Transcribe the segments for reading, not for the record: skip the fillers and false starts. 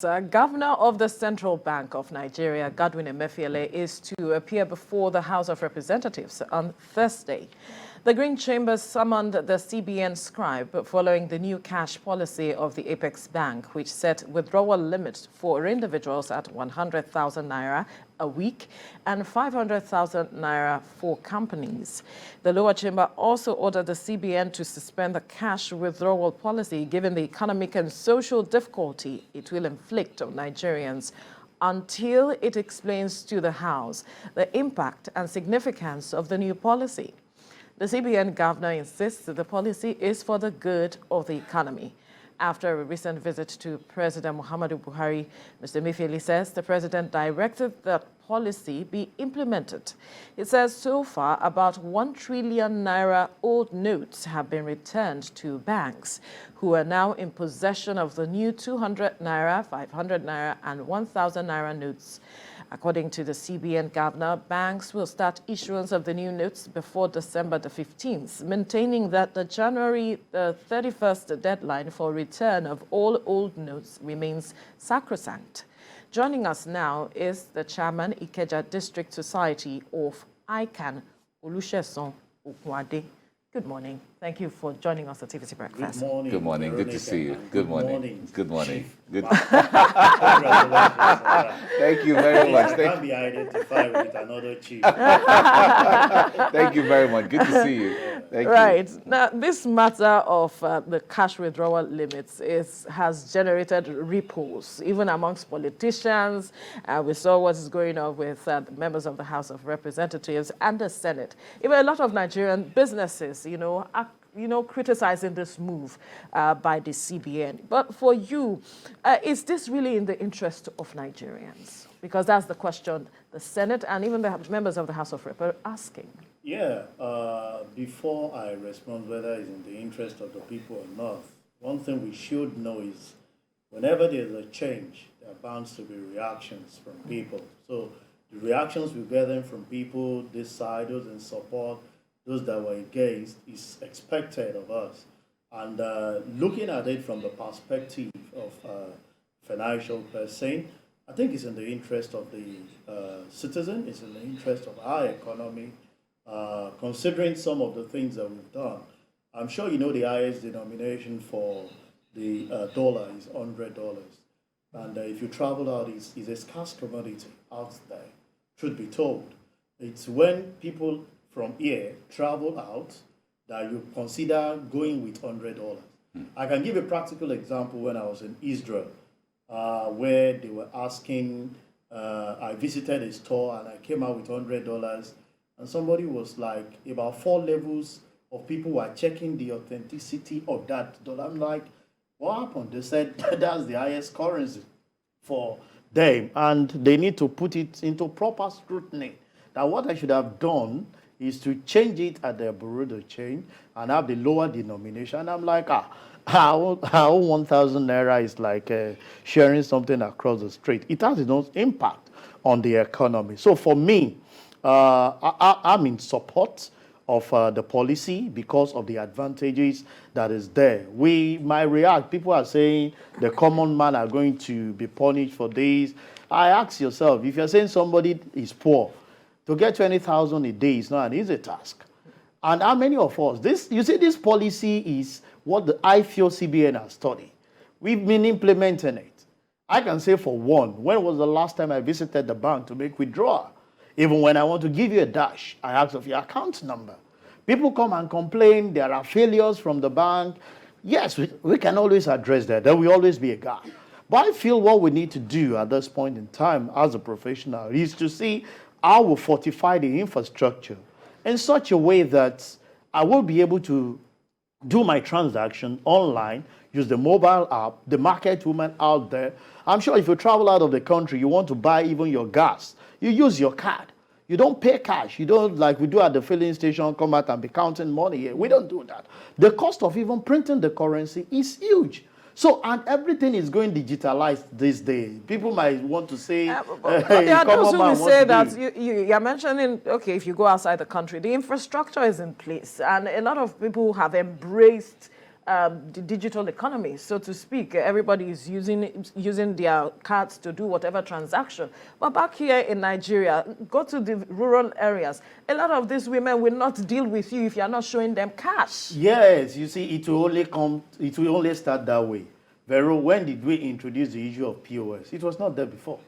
Governor of the Central Bank of Nigeria, Godwin Emefiele, is to appear before the House of Representatives on Thursday. The Green Chamber summoned the CBN scribe following the new cash policy of the Apex Bank, which set withdrawal limits for individuals at 100,000 naira a week and 500,000 naira for companies. The lower chamber also ordered the CBN to suspend the cash withdrawal policy given the economic and social difficulty it will inflict on Nigerians until it explains to the House the impact and significance of the new policy. The CBN governor insists that the policy is for the good of the economy. After a recent visit to President Buhari, Mr. Emefiele says the president directed that policy be implemented. It says so far about 1 trillion naira old notes have been returned to banks, who are now in possession of the new 200 naira, 500 naira and 1,000 naira notes. According to the CBN governor, banks will start issuance of the new notes before December the 15th, maintaining that the January the 31st deadline for return of all old notes remains sacrosanct. Joining us now is the chairman, Ikeja District Society of ICAN, Sesan Okunade. Good morning. Thank you for joining us at TVC Breakfast. Good morning. Good morning. Good to see you. Good morning. Good morning. Good. Thank you very much. I can't be identified with another chief. Thank you very much. Good to see you. Thank you. Right. Now, this matter of the cash withdrawal limits has generated ripples, even amongst politicians. We saw what is going on with the members of the House of Representatives and the Senate. Even a lot of Nigerian businesses, are criticizing this move by the CBN. But for you, is this really in the interest of Nigerians? Because that's the question the Senate and even the members of the House of Rep are asking. Yeah, before I respond whether it's in the interest of the people or not, one thing we should know is whenever there's a change, there are bound to be reactions from people. So the reactions we're getting from people, this side, those in support, those that were against, is expected of us. And looking at it from the perspective of financial person, I think it's in the interest of the citizen, it's in the interest of our economy, considering some of the things that we've done. I'm sure you know the highest denomination for the dollar is $100. And if you travel out, it's a scarce commodity out there, truth be told. It's when people from here travel out that you consider going with $100. I can give a practical example when I was in Israel, where they were asking, I visited a store and I came out with $100, and somebody was like, about 4 levels of people were checking the authenticity of that dollar. I'm like, what happened? They said that's the highest currency for them, and they need to put it into proper scrutiny. Now, what I should have done is to change it at the Bureau change and have the lower denomination. I'm like, how 1,000 naira is like sharing something across the street. It has its own impact on the economy. So for me, I'm in support of the policy because of the advantages that is there. We might react. People are saying the common man are going to be punished for this. I ask yourself, if you're saying somebody is poor, to get 20,000 a day is not an easy task. And how many of us, this policy is what I feel CBN has studied. We've been implementing it. I can say for one, when was the last time I visited the bank to make withdrawal? Even when I want to give you a dash, I ask of your account number. People come and complain, there are failures from the bank. Yes, we can always address that. There will always be a gap. But I feel what we need to do at this point in time as a professional is to see how we fortify the infrastructure in such a way that I will be able to do my transaction online, use the mobile app, the market woman out there. I'm sure if you travel out of the country, you want to buy even your gas, you use your card. You don't pay cash. You don't, like we do at the filling station, come out and be counting money here. We don't do that. The cost of even printing the currency is huge. So, and everything is going digitalized these days. People might want to say, but there are those who will say that you're mentioning, okay, if you go outside the country, the infrastructure is in place. And a lot of people have embraced the digital economy, so to speak. Everybody is using their cards to do whatever transaction. But back here in Nigeria, go to the rural areas. A lot of these women will not deal with you if you are not showing them cash. Yes, you see, it will only start that way. Vero, when did we introduce the issue of POS? It was not there before.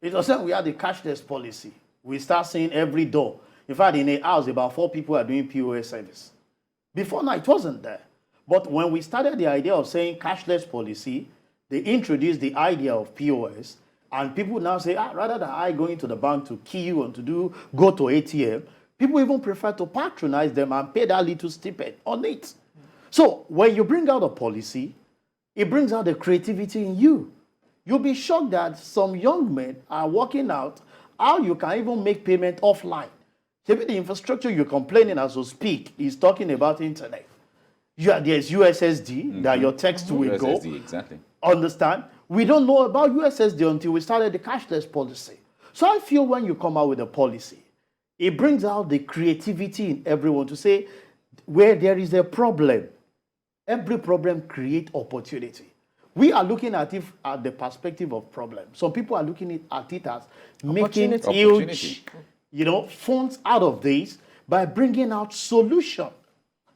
It was when we had the cashless policy. We start seeing every door. In fact, in a house, about 4 people are doing POS service. Before now, it wasn't there. But when we started the idea of saying cashless policy, they introduced the idea of POS, and people now say, rather than I going to the bank to queue and to go to ATM, people even prefer to patronize them and pay that little stipend on it. So when you bring out a policy, it brings out the creativity in you. You'll be shocked that some young men are working out how you can even make payment offline. Maybe the infrastructure you're complaining as we speak is talking about internet. There's USSD that your text will go. USSD, exactly. Understand? We don't know about USSD until we started the cashless policy. So I feel when you come out with a policy, it brings out the creativity in everyone to say, where there is a problem, every problem creates opportunity. We are looking at it at the perspective of problem. Some people are looking at it as making huge, funds out of this by bringing out solution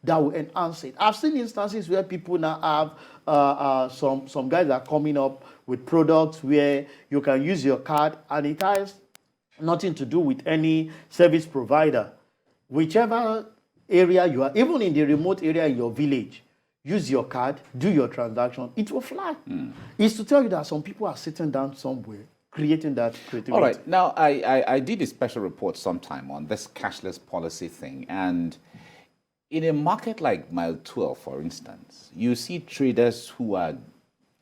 that will enhance it. I've seen instances where people now have some guys are coming up with products where you can use your card and it has nothing to do with any service provider. Whichever area you are, even in the remote area in your village, use your card, do your transaction, it will fly. It's to tell you that some people are sitting down somewhere, creating that creativity. All right. Now, I did a special report sometime on this cashless policy thing. And in a market like Mile 12, for instance, you see traders who are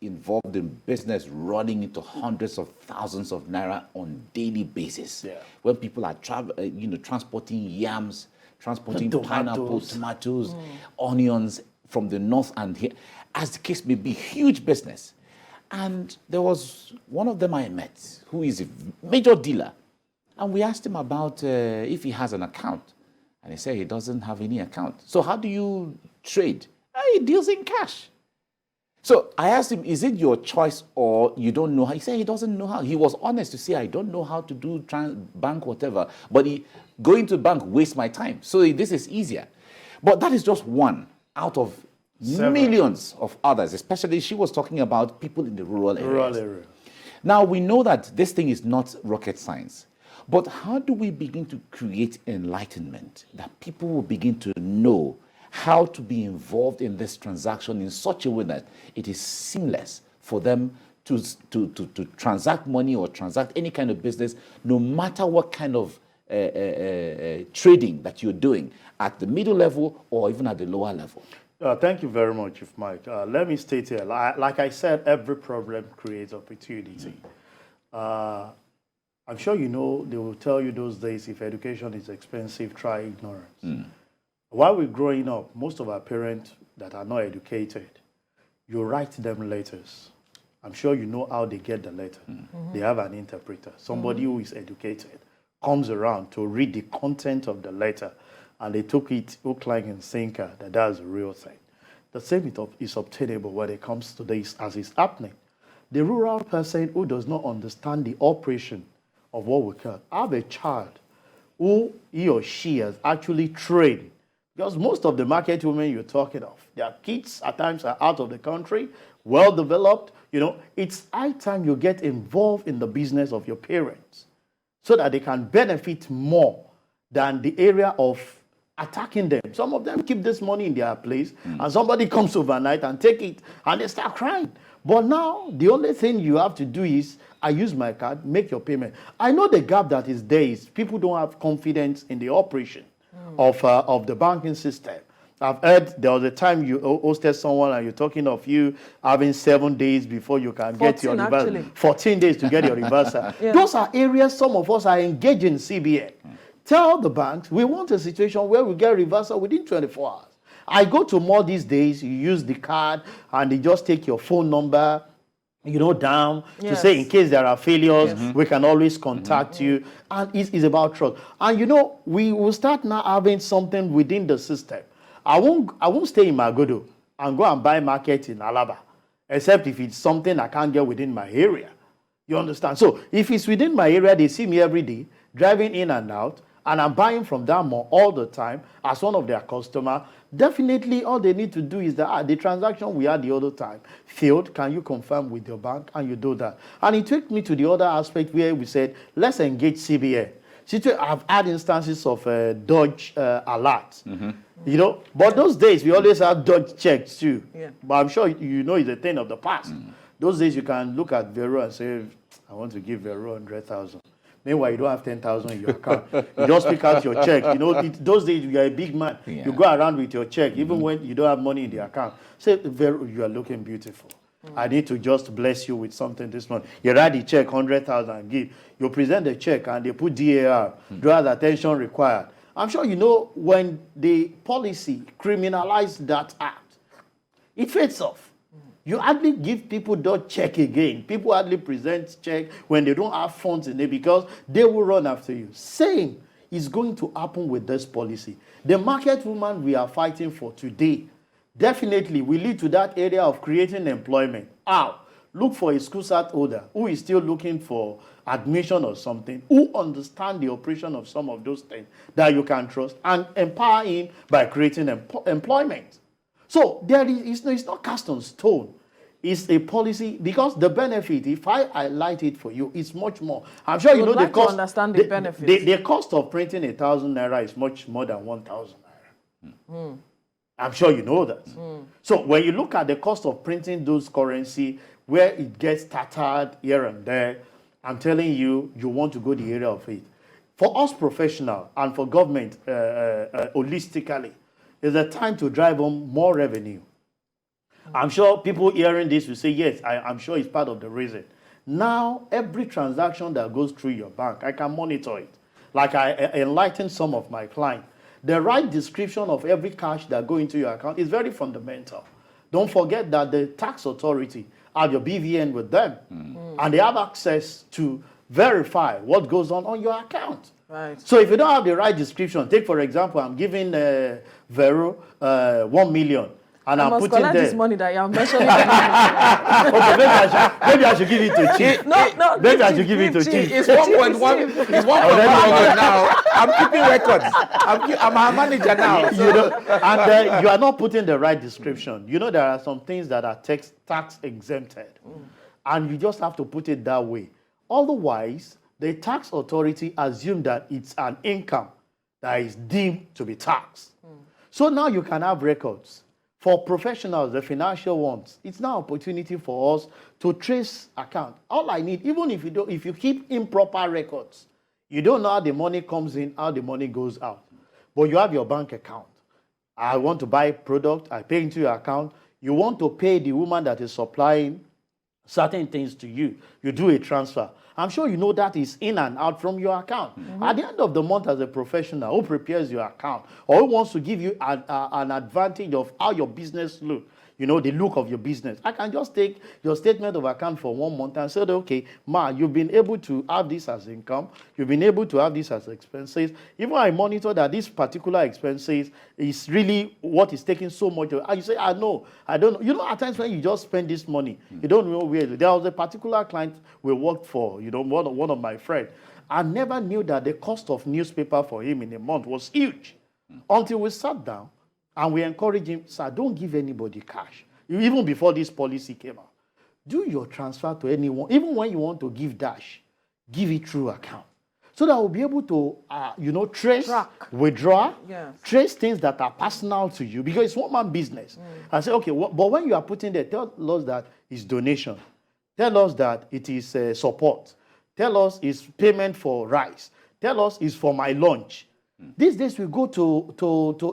involved in business running into hundreds of thousands of naira on daily basis. Yeah. When people are transporting yams, transporting pineapples, tomatoes, onions, from the north and here, as the case may be, huge business. And there was one of them I met who is a major dealer. And we asked him about if he has an account. And he said he doesn't have any account. So how do you trade? He deals in cash. So I asked him, is it your choice or you don't know how? He said he doesn't know how. He was honest to say, I don't know how to do bank whatever. But going to bank wastes my time. So this is easier. But that is just one out of millions of others, especially she was talking about people in the rural areas. Now, we know that this thing is not rocket science, but how do we begin to create enlightenment that people will begin to know how to be involved in this transaction in such a way that it is seamless for them to transact money or transact any kind of business, no matter what kind of trading that you're doing at the middle level or even at the lower level? Thank you very much, Chief Mike. Let me state here, like I said, every problem creates opportunity. I'm sure you know they will tell you those days, if education is expensive, try ignorance. While we're growing up, most of our parents that are not educated, you write them letters. I'm sure you know how they get the letter. They have an interpreter. Somebody who is educated comes around to read the content of the letter, and they took it hook, line, and sinker that that's the real thing. The same is obtainable when it comes to this as is happening. The rural person who does not understand the operation of what we call, have a child who he or she has actually trained. Because most of the market women you're talking of, their kids at times are out of the country, well developed. It's high time you get involved in the business of your parents so that they can benefit more than the area of attacking them. Some of them keep this money in their place, and somebody comes overnight and take it, and they start crying. But now, the only thing you have to do is, I use my card, make your payment. I know the gap that is there is people don't have confidence in the operation of the banking system. I've heard there was a time you hosted someone and you're talking of you having 7 days before you can get your reversal. 14 days to get your reversal. Those are areas some of us are engaged in CBN. Tell the banks, we want a situation where we get reversal within 24 hours. I go to more these days, you use the card and they just take your phone number, down to say in case there are failures, we can always contact you. And it's about trust. And we will start now having something within the system. I won't stay in Magodo. and go and buy market in Alaba, except if it's something I can't get within my area. You understand? So if it's within my area, they see me every day, driving in and out, and I'm buying from that mall all the time as one of their customers, definitely all they need to do is that the transaction we had the other time failed. Can you confirm with your bank? And you do that. And it took me to the other aspect where we said, let's engage CBN. I've had instances of dodge alerts, you know, but those days we always have dodge checks too. Yeah. But I'm sure you know it's a thing of the past. Those days you can look at Vero and say, I want to give Vero 100,000. Meanwhile, you don't have 10,000 in your account. You just pick out your check. You know, those days you are a big man. Yeah. You go around with your check, even when you don't have money in the account. Say, Vero, you are looking beautiful. I need to just bless you with something this month. You write the check, 100,000, and give. You present the check, and they put DAR, draws attention required. I'm sure you know when the policy criminalized that act, it fades off. You hardly give people that check again. People hardly present check when they don't have funds in it because they will run after you. Same is going to happen with this policy. The market woman we are fighting for today definitely will lead to that area of creating employment. How? Look for a school cert holder who is still looking for admission or something, who understand the operation of some of those things that you can trust, and empower him by creating employment. So it's not cast on stone. It's a policy because the benefit, if I highlight it for you, it's much more. I'm sure you know the cost. Understand the benefits. The cost of printing 1,000 naira is much more than 1,000 naira. I'm sure you know that. So when you look at the cost of printing those currency, where it gets tattered here and there, I'm telling you, you want to go the area of it. For us professional and for government holistically, it's a time to drive home more revenue. I'm sure people hearing this will say, yes, I'm sure it's part of the reason. Now, every transaction that goes through your bank, I can monitor it. Like I enlighten some of my clients. The right description of every cash that go into your account is very fundamental. Don't forget that the tax authority have your BVN with them, and they have access to verify what goes on your account. Right. So if you don't have the right description, take for example, I'm giving Vero 1 million. And I'm putting there. This money that you're mentioning. Okay, maybe I should give it to Chief. No, maybe I should give it to Chief. It's 1.1. It's 1.1 now. I'm keeping records. I'm a manager now. You know, and you are not putting the right description. You know, there are some things that are tax exempted, and you just have to put it that way. Otherwise, the tax authority assume that it's an income that is deemed to be taxed. So now you can have records. For professionals, the financial ones, it's now an opportunity for us to trace account. All I need, even if you keep improper records, you don't know how the money comes in, how the money goes out. But you have your bank account. I want to buy a product, I pay into your account. You want to pay the woman that is supplying certain things to you. You do a transfer. I'm sure you know that is in and out from your account. At the end of the month, as a professional who prepares your account or who wants to give you an advantage of how your business looks, you know, the look of your business, I can just take your statement of account for 1 month and say, okay, Ma, you've been able to have this as income. You've been able to have this as expenses. Even I monitor that this particular expenses is really what is taking so much. And you say, I don't know. You know, at times when you just spend this money, you don't know where. There was a particular client we worked for, you know, one of my friends. I never knew that the cost of newspaper for him in a month was huge until we sat down. And we encourage him, sir, don't give anybody cash. Even before this policy came out. Do your transfer to anyone. Even when you want to give dash, give it through account. So that we'll be able to, trace, withdraw, trace things that are personal to you. Because it's one-man business. I say, okay, but when you are putting there, tell us that it's donation. Tell us that it is support. Tell us it's payment for rice. Tell us it's for my lunch. These days we go to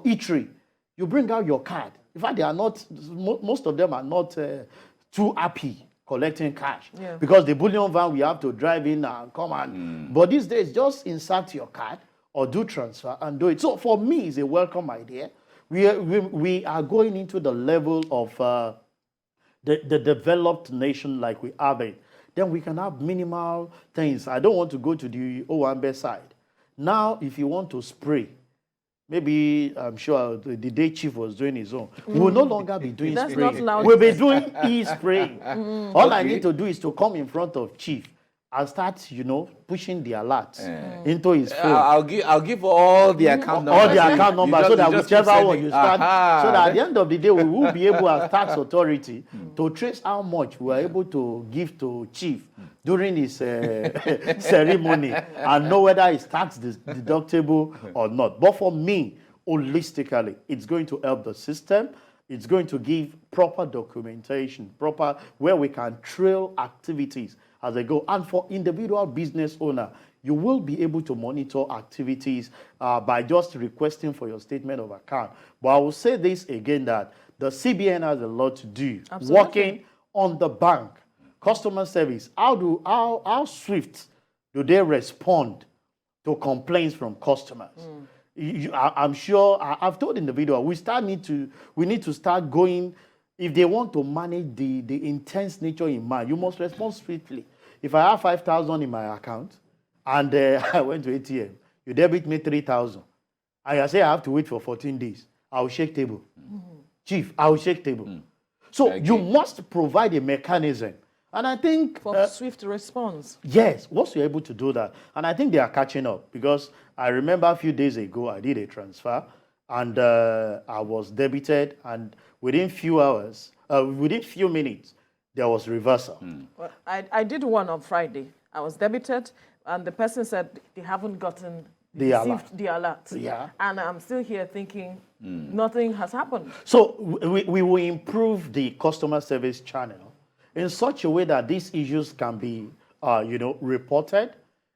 eatery. You bring out your card. In fact, they are not, most of them are not too happy collecting cash. Yeah. Because the bullion van, we have to drive in and come and. But these days, just insert your card or do transfer and do it. So for me, it's a welcome idea. We are going into the level of the developed nation like we have it. Then we can have minimal things. I don't want to go to the Owambe side. Now, if you want to spray, maybe I'm sure the day chief was doing his own. We will no longer be doing That's spraying. not loud. We'll be doing e-spraying. All I Okay. need to do is to come in front of chief and start, pushing the alerts into his phone. I'll give all the account numbers. All the account numbers, so that whichever one you start, Aha. so that at the end of the day, we will be able as tax authority to trace how much we are able to give to chief during his ceremony and know whether it's tax deductible or not. But for me, holistically, it's going to help the system. It's going to give proper documentation, where we can trail activities as they go. And for individual business owner, you will be able to monitor activities by just requesting for your statement of account. But I will say this again, that the CBN has a lot to do. Absolutely. Working on the bank, customer service, how swift do they respond to complaints from customers? I'm sure, I've told individuals, we need to start going. If they want to manage the intense nature in mind, you must respond swiftly. If I have 5,000 in my account and I went to ATM, you debit me 3,000, and I say I have to wait for 14 days, I will shake table. Chief, I will shake table. So you must provide a mechanism. And I think For swift response. yes, once you're able to do that, and I think they are catching up, because I remember a few days ago I did a transfer and I was debited, and within few minutes, there was reversal. Well, I did one on Friday. I was debited, and the person said they haven't gotten received the alert. Yeah. And I'm still here thinking nothing has happened. So we will improve the customer service channel in such a way that these issues can be, reported,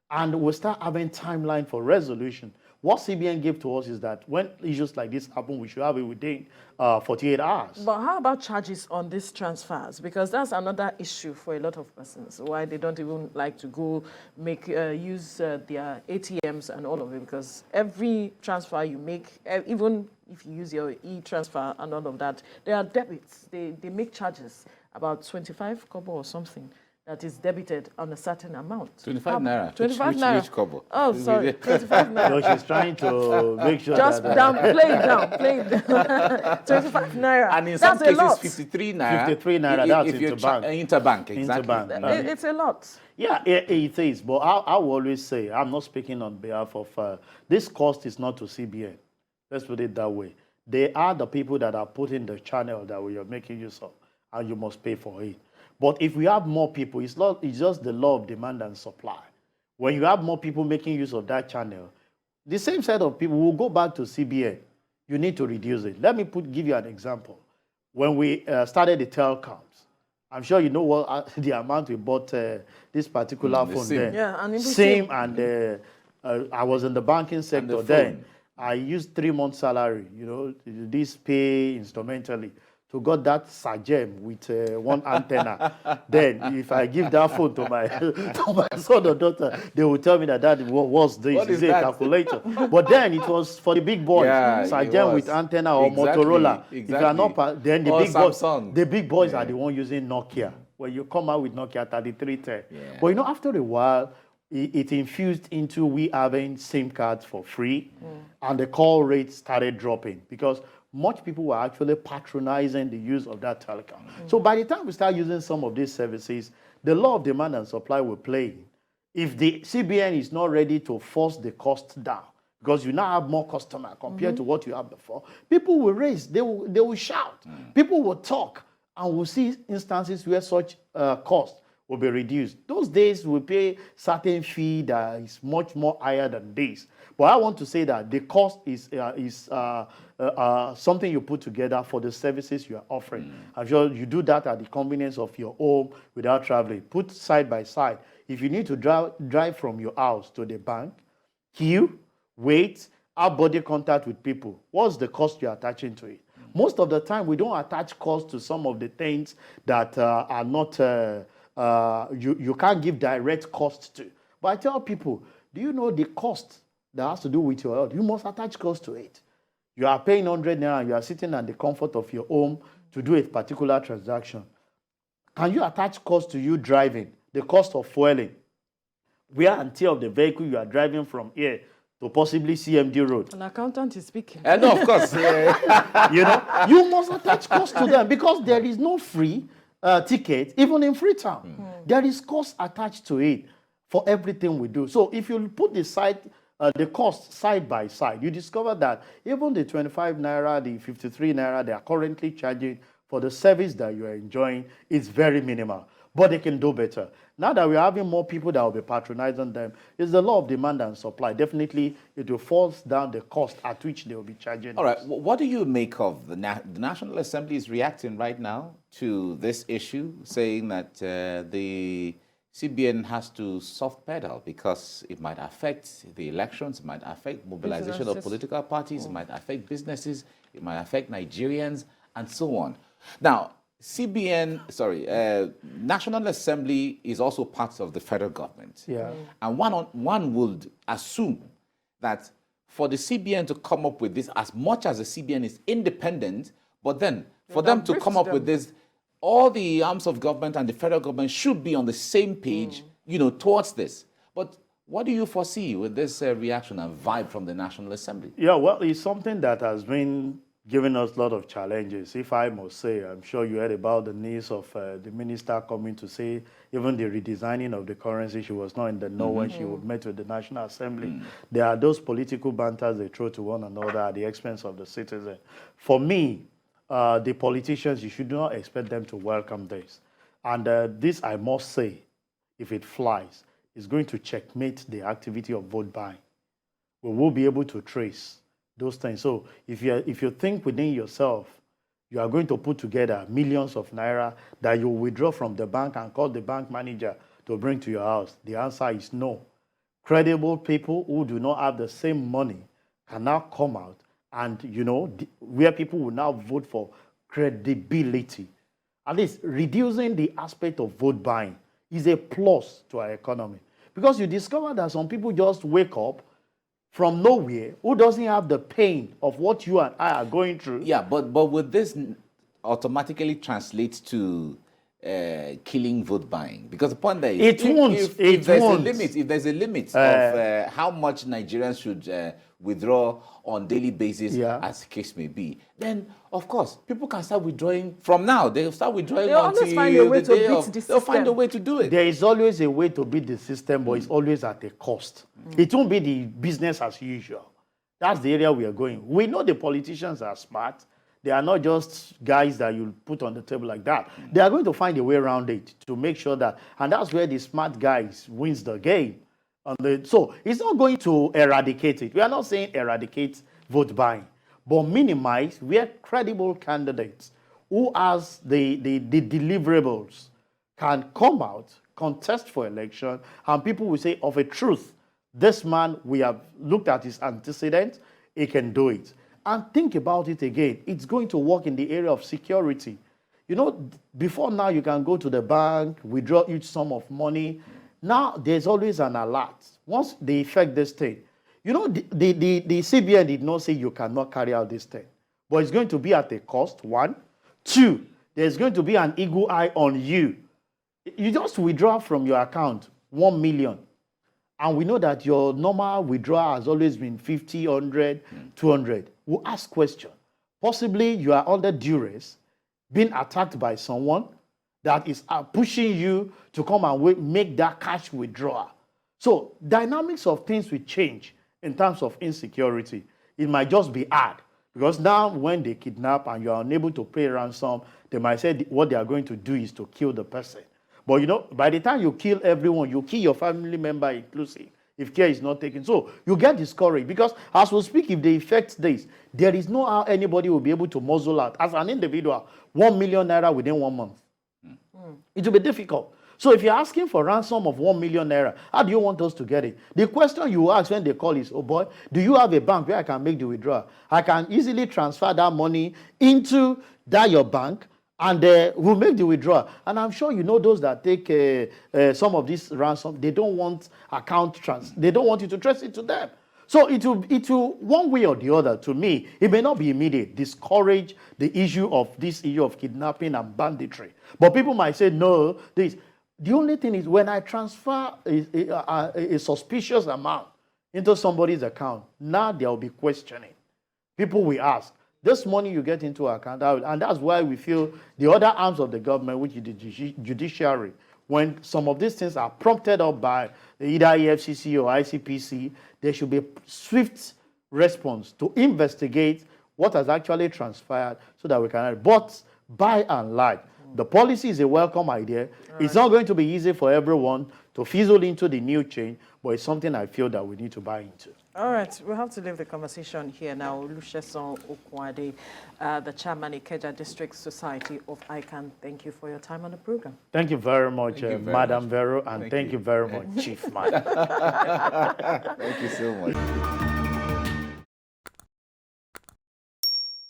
and we'll start having timeline for resolution. What CBN gave to us is that when issues like this happen, we should have it within 48 hours. But how about charges on these transfers? Because that's another issue for a lot of persons, why they don't even like to go use their ATMs and all of it, because every transfer you make, even if you use your e-transfer and all of that, there are debits. They make charges, about 25 kobo or something, that is debited on a certain amount. 25 naira. 25 naira. Which kobo? Oh, sorry, 25 naira. So she's trying to make sure Just that play it down. 25 naira. And in some That's a cases, lot. 53 naira. 53 naira, that's if you're interbank. Interbank, exactly. Interbank. It's a lot. Yeah, it is. But I will always say, I'm not speaking on behalf of, this cost is not to CBN. Let's put it that way. They are the people that are putting the channel that we are making use of, and you must pay for it. But if we have more people, it's just the law of demand and supply. When you have more people making use of that channel, the same set of people will go back to CBN. You need to reduce it. Let me give you an example. When we started the telecoms, I'm sure you know what the amount we bought this particular phone SIM. there. Yeah, and SIM, and I was in the banking sector then. I used 3 months' salary, this pay instrumentally, to got that Sajem with one antenna. Then, if I give that phone to my son or daughter, they will tell me that was this. What is a that? calculator. But then it was for the big boys. Yeah, Sajem with antenna or Exactly, Motorola. If you are exactly. not, then the Or big boys, Samsung. the big boys are the one using Nokia. When you come out with Nokia 3310. Yeah. But after a while, it infused into we having SIM cards for free, and the call rate started dropping because much people were actually patronizing the use of that telecom. So by the time we start using some of these services, the law of demand and supply will play. If the CBN is not ready to force the cost down, because you now have more customers compared to what you had before, people will raise, they will shout, people will talk, and we'll see instances where such cost will be reduced. Those days we pay certain fee that is much more higher than this. But I want to say that the cost is something you put together for the services you are offering. I'm sure you do that at the convenience of your home without traveling. Put side by side. If you need to drive from your house to the bank, queue, wait, have body contact with people, what's the cost you're attaching to it? Most of the time, we don't attach cost to some of the things that are not, you can't give direct cost to. But I tell people, do you know the cost that has to do with your health? You must attach cost to it. You are paying 100 naira and you are sitting at the comfort of your home to do a particular transaction. Can you attach cost to you driving, the cost of fueling, wear and tear of the vehicle you are driving from here to possibly CMD Road. An accountant is speaking. No, of course. You must attach cost to them because there is no free ticket, even in Freetown. There is cost attached to it for everything we do. So if you put the cost side by side, you discover that even the 25 naira, the 53 naira they are currently charging for the service that you are enjoying is very minimal. But they can do better. Now that we're having more people that will be patronizing them, it's the law of demand and supply. Definitely, it will force down the cost at which they will be charging. All right. What do you make of the National Assembly is reacting right now to this issue, saying that the CBN has to soft pedal because it might affect the elections, it might affect mobilization of political parties, it might affect businesses, it might affect Nigerians, and so on. Now, National Assembly is also part of the federal government. Yeah. And one would assume that for the CBN to come up with this, as much as the CBN is independent, but then for them to come up with this, all the arms of government and the federal government should be on the same page, towards this. But what do you foresee with this reaction and vibe from the National Assembly? Yeah, well, it's something that has been giving us a lot of challenges. If I must say, I'm sure you heard about the news of the minister coming to say even the redesigning of the currency, she was not in the know when she met with the National Assembly. There are those political banters they throw to one another at the expense of the citizen. For me, the politicians, you should not expect them to welcome this. And this, I must say, if it flies, is going to checkmate the activity of vote buying. We will be able to trace those things. So if you think within yourself, you are going to put together millions of naira that you withdraw from the bank and call the bank manager to bring to your house, the answer is no. Credible people who do not have the same money can now come out and, where people will now vote for credibility. At least reducing the aspect of vote buying is a plus to our economy. Because you discover that some people just wake up from nowhere, who doesn't have the pain of what you and I are going through. Yeah, but would this automatically translate to killing vote buying? Because the point there is, if there's a limit of how much Nigerians should withdraw on daily basis, as the case may be, then of course people can start withdrawing from now. They'll start withdrawing until they'll find a way to do it. There is always a way to beat the system, but it's always at a cost. It won't be the business as usual. That's the area we are going. We know the politicians are smart. They are not just guys that you put on the table like that. They are going to find a way around it to make sure that, and that's where the smart guys wins the game. So it's not going to eradicate it. We are not saying eradicate vote buying, but minimize where credible candidates who has the deliverables can come out, contest for election, and people will say, of a truth, this man, we have looked at his antecedents, he can do it. And think about it again. It's going to work in the area of security. Before now, you can go to the bank, withdraw each sum of money. Now, there's always an alert. Once they effect this thing, the CBN did not say you cannot carry out this thing. But it's going to be at a cost, one. Two, there's going to be an eagle eye on you. You just withdraw from your account 1 million. And we know that your normal withdrawal has always been 50, 100, 200. We'll ask question. Possibly you are under duress, being attacked by someone that is pushing you to come and make that cash withdrawal. So dynamics of things will change in terms of insecurity. It might just be hard. Because now when they kidnap and you are unable to pay ransom, they might say what they are going to do is to kill the person. But by the time you kill everyone, you kill your family member inclusive, if care is not taken. So you get discouraged because as we speak, if they effect this, there is no how anybody will be able to muzzle out, as an individual, 1 million naira within 1 month. It will be difficult. So if you're asking for ransom of 1 million naira, how do you want us to get it? The question you ask when they call is, oh boy, do you have a bank where I can make the withdrawal? I can easily transfer that money into your bank, and we'll make the withdrawal. And I'm sure you know those that take some of this ransom, they don't want they don't want you to trace it to them. So it will one way or the other, to me, it may not be immediate, discourage the issue of kidnapping and banditry. But people might say, no, the only thing is when I transfer a suspicious amount into somebody's account, now there will be questioning. People will ask, this money you get into account, and that's why we feel the other arms of the government, which is the judiciary, when some of these things are prompted up by either EFCC or ICPC, there should be a swift response to investigate what has actually transpired so that we can. But by and large, the policy is a welcome idea. It's not going to be easy for everyone to fizzle into the new change, but it's something I feel that we need to buy into. All right, we'll have to leave the conversation here now. Sesan Okunade, the chairman, Ikeja District Society of ICAN. Thank you for your time on the program. Thank you very much, Madam Vero, and thank you very much, Chief Madam. Thank you so much.